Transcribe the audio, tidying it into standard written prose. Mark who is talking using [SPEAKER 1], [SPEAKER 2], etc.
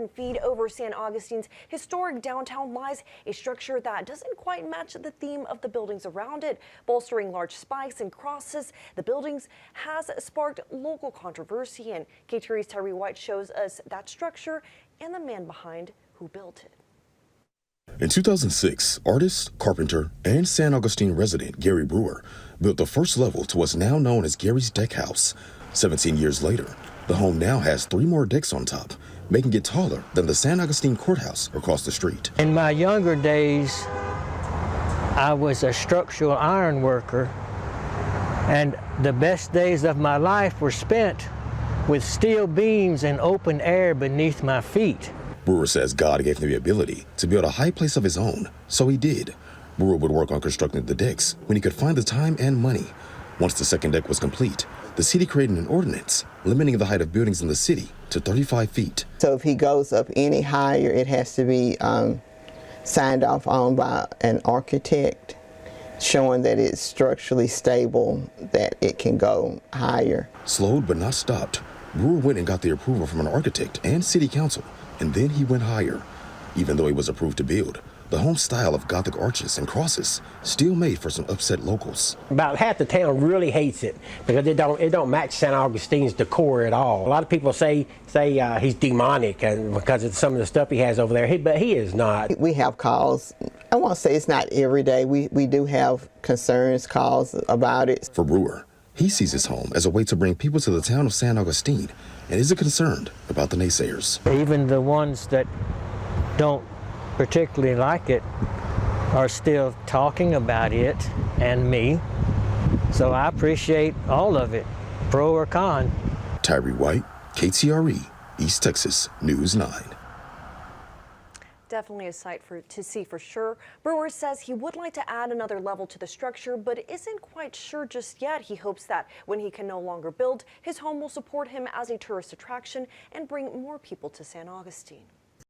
[SPEAKER 1] 10 feet over San Augustine's historic downtown lies a structure that doesn't quite match the theme of the buildings around it. Bolstering large spikes and crosses, the buildings has sparked local controversy, and KTRE's Tyree White shows us that structure and the man behind who built it.
[SPEAKER 2] In 2006, artist, carpenter, and San Augustine resident Gary Brewer built the first level to what's now known as Gary's Deck House. 17 years later, the home now has 3 more decks on top, making it taller than the San Augustine courthouse across the street.
[SPEAKER 3] In my younger days, I was a structural iron worker, and the best days of my life were spent with steel beams and open air beneath my feet.
[SPEAKER 2] Brewer says God gave him the ability to build a high place of his own, so he did. Brewer would work on constructing the decks when he could find the time and money. Once the second deck was complete, the city created an ordinance limiting the height of buildings in the city to 35 feet.
[SPEAKER 4] So if he goes up any higher, it has to be signed off on by an architect, showing that it's structurally stable, that it can go higher.
[SPEAKER 2] Slowed but not stopped, Brewer went and got the approval from an architect and city council, and then he went higher. Even though he was approved to build, the home's style of Gothic arches and crosses still made for some upset locals.
[SPEAKER 5] About half the town really hates it because it don't match San Augustine's decor at all. A lot of people say he's demonic and because of some of the stuff he has over there, but he is not.
[SPEAKER 4] We have calls. I won't say it's not every day. We do have concerns, calls about it.
[SPEAKER 2] For Brewer, he sees his home as a way to bring people to the town of San Augustine and isn't concerned about the naysayers.
[SPEAKER 3] Even the ones that don't particularly like it are still talking about it and me. So I appreciate all of it, pro or con.
[SPEAKER 2] Tyree White, KTRE, East Texas News 9.
[SPEAKER 1] Definitely a sight to see for sure. Brewer says he would like to add another level to the structure, but isn't quite sure just yet. He hopes that when he can no longer build, his home will support him as a tourist attraction and bring more people to San Augustine.